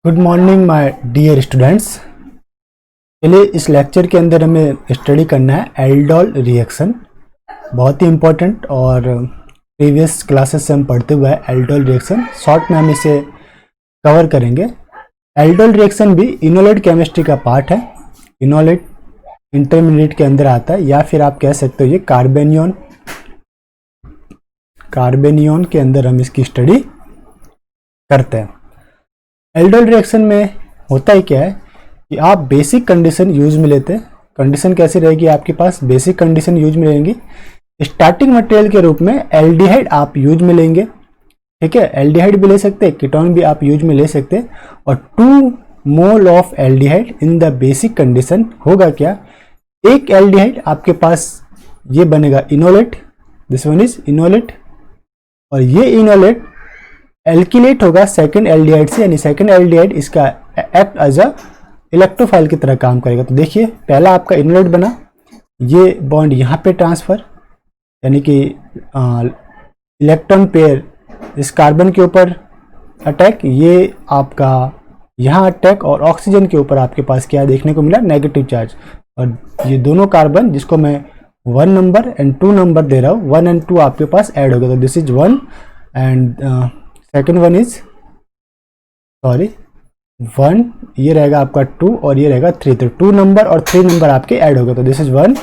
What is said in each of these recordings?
Good morning my dear students. चलिए इस lecture के अंदर हमें स्टडी करना है एल्डोल रिएक्शन। बहुत ही इम्पोर्टेंट और प्रीवियस क्लासेस से हम पढ़ते हुए हैं एल्डोल रिएक्शन। शॉर्ट में हम इसे कवर करेंगे। एल्डोल रिएक्शन भी इनोलेट केमिस्ट्री का पार्ट है। इनोलेट इंटरमीडिएट के अंदर आता है, या फिर आप कह सकते हो ये कार्बेनियन के अंदर हम इसकी स्टडी करते हैं। एल्डोल रिएक्शन में होता ही क्या है कि आप बेसिक कंडीशन यूज में लेते हैं। कंडीशन कैसी रहेगी आपके पास? बेसिक कंडीशन यूज में लेंगे। स्टार्टिंग मटेरियल के रूप में एल्डिहाइड आप यूज में लेंगे, ठीक है। एल्डिहाइड भी ले सकते हैं, कीटोन भी आप यूज में ले सकते हैं। और 2 mole of aldehyde in the basic condition होगा क्या? एक एल्डिहाइड आपके पास ये बनेगा enolate, this one is enolate, और ये इनोलेट एल्किलेट होगा सेकंड एल्डिहाइड से, यानी सेकंड एल्डिहाइड इसका एक्ट एज अ इलेक्ट्रोफाइल की तरह काम करेगा। तो देखिए पहला आपका इनोलेट बना, ये बॉन्ड यहाँ पे ट्रांसफर, यानी कि इलेक्ट्रॉन पेयर इस कार्बन के ऊपर अटैक, ये आपका यहाँ अटैक, और ऑक्सीजन के ऊपर आपके पास क्या देखने को मिला? Negative charge. और ये दोनों कार्बन जिसको मैं 1 नंबर एंड 2 नंबर दे रहा हूँ, 1 and 2 आपके पास ऐड होगा। तो this is 1 and second one is 1, ये रहेगा आपका 2 और ये रहेगा 3। तो 2 नंबर और 3 नंबर आपके ऐड होगा। तो दिस इज 1,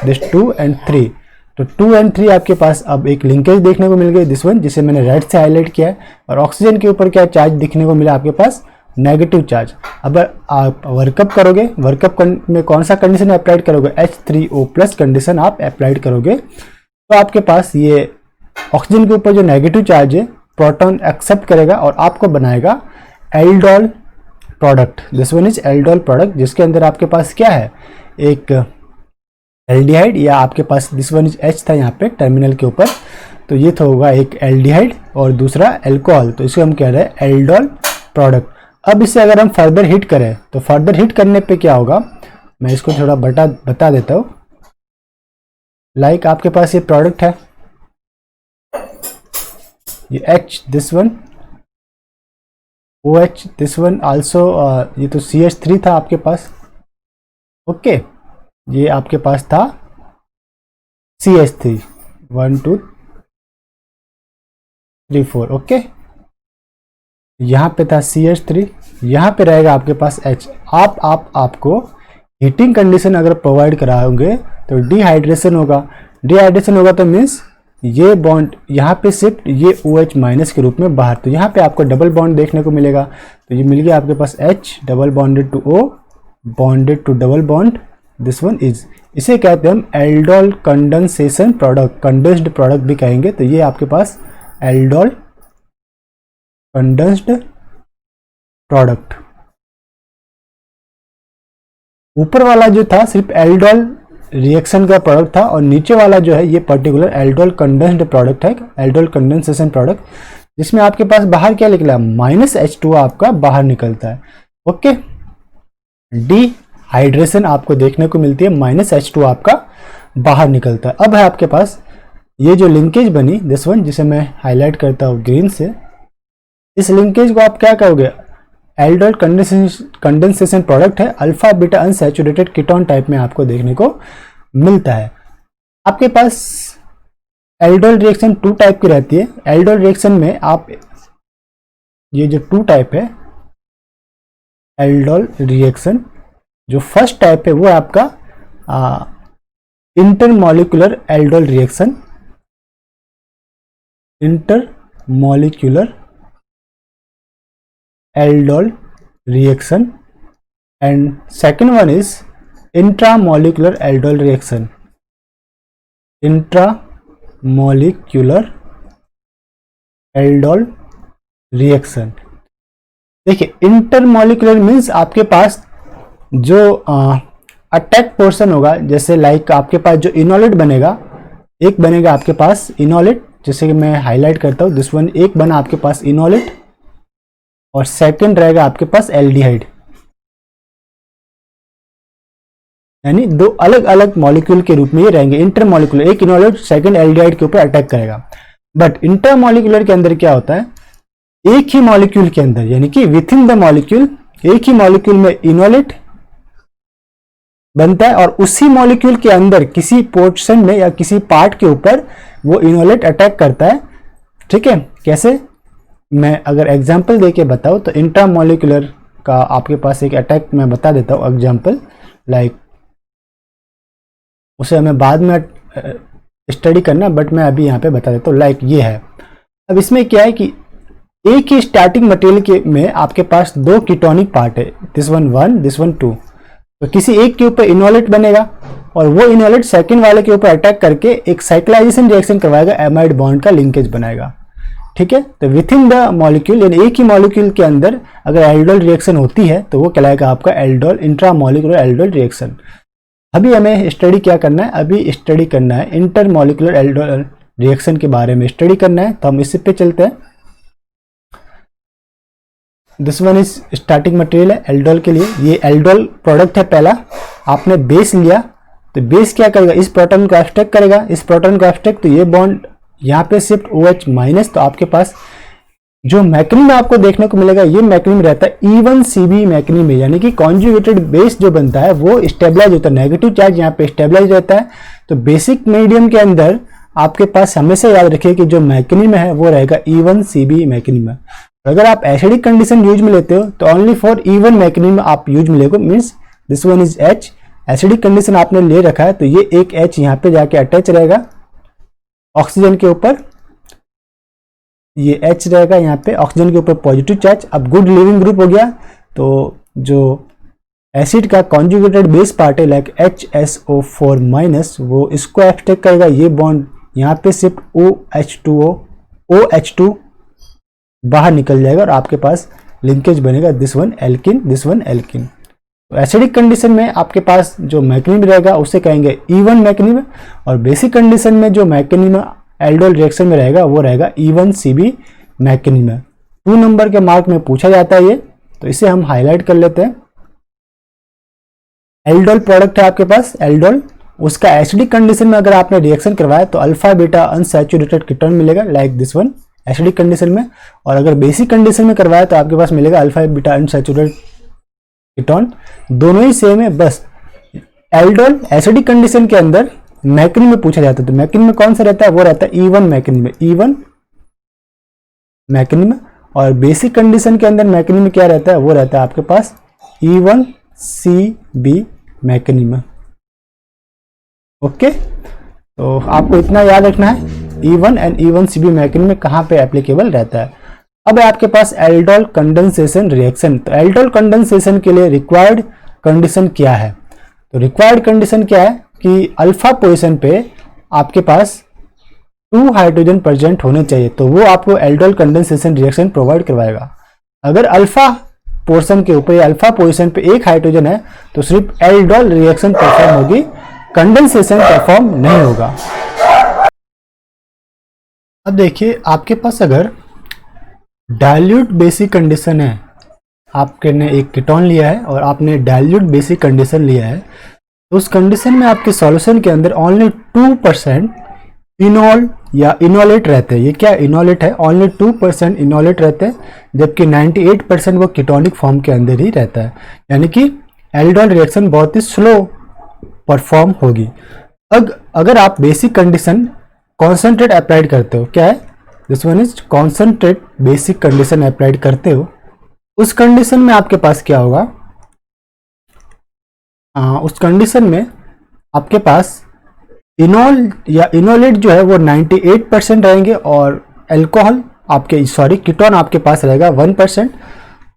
दिस 2 एंड 3। तो 2 and 3 आपके पास अब एक लिंकेज देखने को मिल गई, दिस वन, जिसे मैंने रेड से हाईलाइट किया है। और ऑक्सीजन के ऊपर क्या चार्ज दिखने को मिला आपके पास? Negative charge. अब आप वर्कअप करोगे, वर्कअप में कौन सा कंडीशन अप्लाइड करोगे? H3O+ कंडीशन आप अप्लाइड करोगे। तो आपके पास ये ऑक्सीजन के ऊपर जो नेगेटिव चार्ज है प्रोटॉन एक्सेप्ट करेगा और आपको बनाएगा aldol product. This one is aldol product, जिसके अंदर आपके पास क्या है? एक एल्डिहाइड, या आपके पास दिस वन इज H था यहाँ पे टर्मिनल के ऊपर, तो ये तो होगा एक एल्डिहाइड और दूसरा एल्कोहल, तो इसे हम कह रहे हैं एल्डोल प्रोडक्ट। अब इसे अगर हम फर्दर हीट करें तो फर्दर हीट करने पे क्या होगा, मैं इसको थोड़ा बता देता हूँ। लाइक आपके पास ये प्रोडक्ट है, ये H this one, OH this one also, ये तो CH3 था आपके पास, ओके। ये आपके पास था CH3, 1 2 3 4, ओके। यहाँ पे था CH3, यहाँ पे रहेगा आपके पास H। आपको हीटिंग कंडीशन अगर प्रोवाइड कराओगे तो डिहाइड्रेशन होगा तो मीन्स ये बॉन्ड यहाँ पे शिफ्ट, ये OH- के रूप में बाहर। तो यहाँ पे आपको डबल बॉन्ड देखने को मिलेगा। तो ये मिल गया आपके पास H double bonded to O bonded to double bond, this one is, इसे कहते हैं हम aldol condensation product, condensed product भी कहेंगे। तो ये आपके पास एल्डोल कंडेंस्ड प्रोडक्ट। ऊपर वाला जो था सिर्फ एल्डोल रिएक्शन का प्रोडक्ट था, और नीचे वाला जो है ये पर्टिकुलर एल्डोल कंडेंस्ड प्रोडक्ट है, एल्डोल कंडेंसेशन प्रोडक्ट, जिसमें आपके पास बाहर क्या निकला? -H2 आपका बाहर निकलता है, ओके। डिहाइड्रेशन आपको देखने को मिलती है, -H2 आपका बाहर निकलता है। अब है आपके पास ये जो लिंकेज बनी, दिस वन, जिसे मैं हाईलाइट करता हूँ ग्रीन से, इस लिंकेज को आप क्या कहोगे? एल्डोल कंडेंसेशन प्रोडक्ट है, alpha beta unsaturated ketone type में आपको देखने को मिलता है। आपके पास एल्डोल रिएक्शन 2 टाइप की रहती है। एल्डोल रिएक्शन में आप ये जो 2 टाइप है एल्डोल रिएक्शन, जो फर्स्ट टाइप है वो आपका intermolecular aldol reaction, intermolecular aldol reaction, and second one is intramolecular aldol reaction, intramolecular aldol reaction। देखिए इंटरमॉलिक्यूलर मीन्स आपके पास जो अटैक पोर्शन होगा, जैसे लाइक आपके पास जो इनोलेट बनेगा, एक बनेगा आपके पास इनोलेट, जैसे कि मैं हाईलाइट करता हूँ, दिस वन, एक बना आपके पास इनोलेट, और सेकंड रहेगा आपके पास एल्डिहाइड, यानी 2 अलग अलग मॉलिक्यूल के रूप में ये रहेंगे इंटरमॉलिक्यूलर। एक इनोलेट सेकंड एल्डिहाइड के ऊपर अटैक करेगा। बट इंटरमॉलिक्यूलर के अंदर क्या होता है? एक ही मॉलिक्यूल के अंदर, यानी कि विथ इन द मॉलिक्यूल, एक ही मॉलिक्यूल में इनोलेट बनता है और उसी मॉलिक्यूल के अंदर किसी पोर्शन में या किसी पार्ट के ऊपर वो इनोलेट अटैक करता है। ठीक है, कैसे, मैं अगर एग्जांपल देके बताऊं तो इंट्रामॉलिक्यूलर का आपके पास एक अटैक मैं बता देता हूं एग्जांपल, लाइक उसे हमें बाद में स्टडी करना, बट मैं अभी यहाँ पे बता देता हूँ। लाइक ये है, अब इसमें क्या है कि एक ही स्टार्टिंग मटेरियल के में आपके पास दो कीटोनिक पार्ट है, दिस वन 1 दिस वन 2, तो किसी एक के ऊपर इनोलेट बनेगा और वो इनोलेट सेकंड वाले के ऊपर अटैक करके एक साइक्लाइजेशन रिएक्शन करवाएगा, एमाइड बॉन्ड का लिंकेज बनाएगा। ठीक है, तो विथ इन द मॉलिक्यूल, यानी एक ही मॉलिक्यूल के अंदर अगर एल्डोल रिएक्शन होती है तो वो कहलाएगा आपका एल्डोल, इंट्रामॉलिक्यूलर एल्डोल रिएक्शन। अभी हमें स्टडी क्या करना है, अभी स्टडी करना है इंटरमॉलिक्यूलर एल्डोल रिएक्शन के बारे में स्टडी करना है, तो हम इस पे चलते हैं। This one is starting material है एल्डोल के लिए, ये एल्डोल प्रोडक्ट है। पहला आपने बेस लिया, तो बेस क्या करेगा, इस प्रोटॉन को एब्स्ट्रैक्ट करेगा, इस प्रोटॉन को एब्स्ट्रैक्ट, तो ये बॉन्ड यहाँ पे शिफ्ट OH माइनस, तो आपके पास जो मैकेनिज्म आपको देखने को मिलेगा ये मैकेनिज्म रहता है E1CB मैकेनिज्म, यानी कि कॉन्जुगेटेड बेस जो बनता है वो स्टेबलाइज होता है, नेगेटिव चार्ज यहाँ पे स्टेबलाइज रहता है। तो बेसिक मीडियम के अंदर आपके पास हमेशा याद रखिए कि जो मैकेनिज्म है वो रहेगा E1CB मैकेनिज्म। अगर आप एसिडिक कंडीशन यूज में लेते हो तो ओनली फॉर E1 मैकेनिज्म आप यूज में लेते हो, means this one is H, acidic condition आपने ले रखा है तो ये एक H यहाँ पे जाके अटैच रहेगा ऑक्सीजन के ऊपर, ये H रहेगा यहाँ पे ऑक्सीजन के ऊपर पॉजिटिव चार्ज। अब गुड लिविंग ग्रुप हो गया, तो जो एसिड का कॉन्जुगेटेड बेस पार्ट है लाइक HSO4 माइनस, वो इसको एब्स्ट्रैक्ट करेगा, ये बॉन्ड यहाँ पे शिफ्ट OH2 बाहर निकल जाएगा और आपके पास लिंकेज बनेगा this one alkene, this one alkene. तो एसिडिक कंडीशन में आपके पास जो मैकेनिज्म रहेगा उसे कहेंगे E1 मैकेनिज्म, और बेसिक कंडीशन में जो मैकेनिज्म एल्डोल रिएक्शन में रहेगा वो रहेगा E1CB मैकेनिज्म। 2 नंबर के मार्क में पूछा जाता है ये, तो इसे हम हाईलाइट कर लेते हैं। एल्डोल प्रोडक्ट है आपके पास एल्डोल, उसका एसिडिक कंडीशन में अगर आपने रिएक्शन करवाया तो अल्फा बीटा अनसैचुरेटेड कीटोन मिलेगा like this one acidic condition में, और अगर बेसिक कंडीशन में करवाया तो आपके पास मिलेगा अल्फा बीटा अनसैचुरेटेड कीटोन। दोनों ही सेम है, बस एल्डोल एसिडिक कंडीशन के अंदर मैकेनिज्म में पूछा जाता है, तो मैकेनिज्म में कौन सा रहता है, वो रहता है E1 मैकेनिज्म, E1 मैकेनिज्म। और बेसिक कंडीशन के अंदर मैकेनिज्म क्या रहता है, वो रहता है आपके पास E1CB मैकेनिज्म। ओके, तो आपको इतना याद रखना है E1 एंड E1CB मैकेनिज्म कहाँ पे एप्लीकेबल रहता है। अब आपके पास एल्डोल कंडेंसेशन रिएक्शन, तो एल्डोल कंडेंसेशन के लिए रिक्वायर्ड कंडीशन क्या है, तो रिक्वायर्ड कंडीशन क्या है कि अल्फा पोजीशन पे आपके पास 2 हाइड्रोजन प्रेजेंट होने चाहिए, तो वो आपको एल्डोल कंडेंसेशन रिएक्शन प्रोवाइड करवाएगा। अगर अल्फा पोर्शन के ऊपर या अल्फा पोजीशन पे 1 हाइड्रोजन है तो सिर्फ एल्डोल रिएक्शन परफॉर्म होगी, कंडेंसेशन परफॉर्म नहीं होगा। अब देखिए आपके पास अगर डाइल्यूट बेसिक कंडीशन है, आपने एक कीटोन लिया है और आपने डाइल्यूट बेसिक कंडीशन लिया है, तो उस कंडीशन में आपके सॉल्यूशन के अंदर ओनली 2% इनोल या इनोलेट रहते हैं। ये क्या इनोलेट है, ओनली 2% इनोलेट रहते हैं, जबकि 98% वो कीटोनिक फॉर्म के अंदर ही रहता है, यानी कि एल्डोल रिएक्शन बहुत ही स्लो परफॉर्म होगी। अगर आप बेसिक कंडीशन कॉन्सेंट्रेट अप्लाइड करते हो, क्या है this one is concentrate basic condition applied करते हो, उस कंडीशन में आपके पास क्या होगा, उस कंडीशन में आपके पास इनोल या इनोलेट जो है वो 98% रहेंगे और अल्कोहल आपके कीटोन आपके पास रहेगा 1%।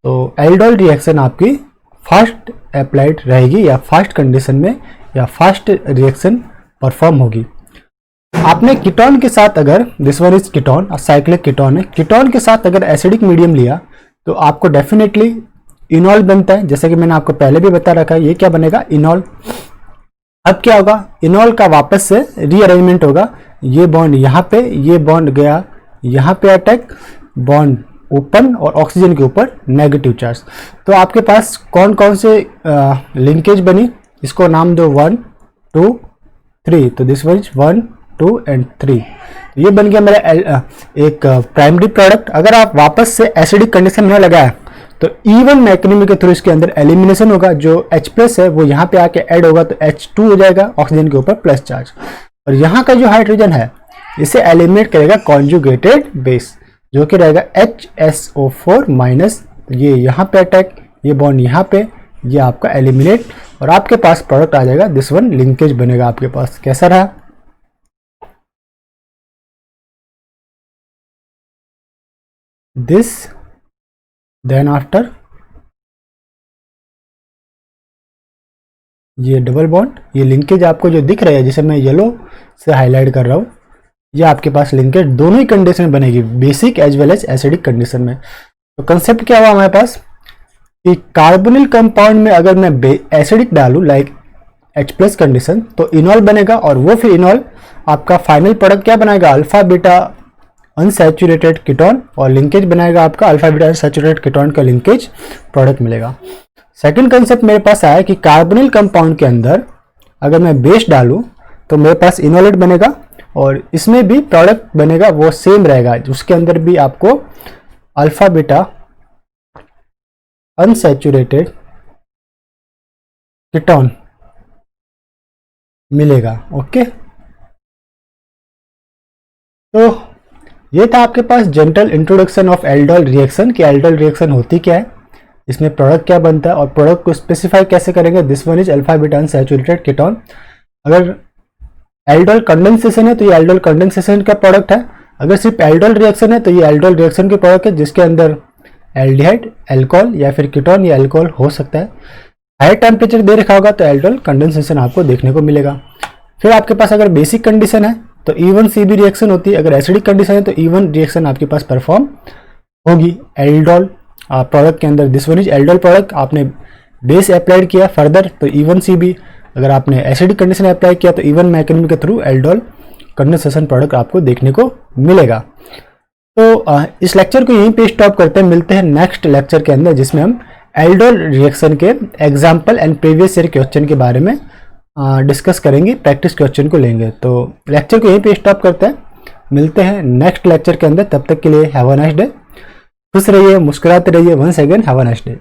तो एल्डोल रिएक्शन आपकी फास्ट अप्लाइड रहेगी या फास्ट कंडीशन में या फास्ट रिएक्शन परफॉर्म होगी। आपने कीटोन के साथ अगर this one is ketone, cyclic ketone है, कीटोन के साथ अगर एसिडिक मीडियम लिया तो आपको डेफिनेटली इनोल बनता है, जैसे कि मैंने आपको पहले भी बता रखा है, ये क्या बनेगा इनोल। अब क्या होगा, इनोल का वापस से रीअरेंजमेंट होगा, ये बॉन्ड यहाँ पे, ये बॉन्ड गया यहाँ पे अटैक, बॉन्ड ओपन और ऑक्सीजन के ऊपर नेगेटिव चार्ज। तो आपके पास कौन कौन से लिंकेज बनी, इसको नाम दो 1 2 3, तो दिस वन इज 1 2 एंड 3। ये बन गया मेरा एक प्राइमरी प्रोडक्ट। अगर आप वापस से एसिडिक कंडीशन में लगाया तो E1 मैकेनिज्म के थ्रू इसके अंदर एलिमिनेशन होगा, जो H+ है वो यहाँ पे आके ऐड होगा तो H2 हो जाएगा, ऑक्सीजन के ऊपर प्लस चार्ज, और यहाँ का जो हाइड्रोजन है इसे एलिमिनेट करेगा कॉन्जुगेटेड बेस, जो कि रहेगा HSO4 माइनस। ये यहाँ पे अटैक, ये बॉन्ड यहाँ पे, ये आपका एलिमिनेट, और आपके पास प्रोडक्ट आ जाएगा दिस वन, लिंकेज बनेगा आपके पास। कैसा रहा? दिस देन आफ्टर ये डबल बॉन्ड, ये लिंकेज आपको जो दिख रहा है जिसे मैं येलो से हाईलाइट कर रहा हूँ, ये आपके पास लिंकेज दोनों ही कंडीशन बनेगी, basic as well as acidic condition में। तो कंसेप्ट क्या हुआ हमारे पास कि कार्बोनिल कंपाउंड में अगर मैं एसिडिक डालूं लाइक H+ कंडीशन तो इनॉल बनेगा, और वो फिर इनॉल आपका फाइनल प्रोडक्ट क्या बनाएगा, अल्फा बीटा अनसैचुरेटेड कीटोन, और लिंकेज बनाएगा आपका अल्फा बीटा अनसैचुरेटेड कीटोन का लिंकेज प्रोडक्ट मिलेगा। सेकंड कंसेप्ट मेरे पास आया कि कार्बोनिल कंपाउंड के अंदर अगर मैं बेस डालूं तो मेरे पास इनोलेट बनेगा, और इसमें भी प्रोडक्ट बनेगा वो सेम रहेगा, उसके अंदर भी आपको अल्फा बीटा अनसैचुरेटेड कीटोन मिलेगा। ओके, तो ये था आपके पास general introduction of aldol reaction कि एल्डोल रिएक्शन होती क्या है, इसमें प्रोडक्ट क्या बनता है, और प्रोडक्ट को स्पेसिफाई कैसे करेंगे। This one is alpha beta unsaturated ketone. अगर एल्डोल कंडेंसेशन है तो ये एल्डोल कंडेंसेशन का प्रोडक्ट है, अगर सिर्फ एल्डोल रिएक्शन है तो ये एल्डोल रिएक्शन के प्रोडक्ट है, जिसके अंदर एल्डिहाइड, अल्कोहल या फिर कीटोन या अल्कोहल हो सकता है। हाई टेम्परेचर दे रखा होगा तो एल्डोल कंडेंसेशन आपको देखने को मिलेगा। फिर आपके पास अगर बेसिक कंडीशन है तो E1CB रिएक्शन होती है, अगर एसिडिक कंडीशन है तो E1 रिएक्शन आपके पास परफॉर्म होगी एल्डोल प्रोडक्ट के अंदर। This one is aldol product, आपने बेस अप्लाइड किया फर्दर तो E1CB, अगर आपने एसिडिक कंडीशन अप्लाई किया तो E1 मैकेनिज्म के थ्रू एल्डोल कंडेंसेशन प्रोडक्ट आपको देखने को मिलेगा। तो इस लेक्चर को यहीं पे स्टॉप करते हैं, मिलते हैं नेक्स्ट लेक्चर के अंदर जिसमें हम एल्डोल रिएक्शन के example and previous year question के बारे में डिस्कस करेंगे, प्रैक्टिस क्वेश्चन को लेंगे। तो लेक्चर को यहीं पे स्टॉप करते हैं, मिलते हैं नेक्स्ट लेक्चर के अंदर। तब तक के लिए हैव अ नाइस डे, खुश रहिए, मुस्कुराते रहिए। Once again have a nice day.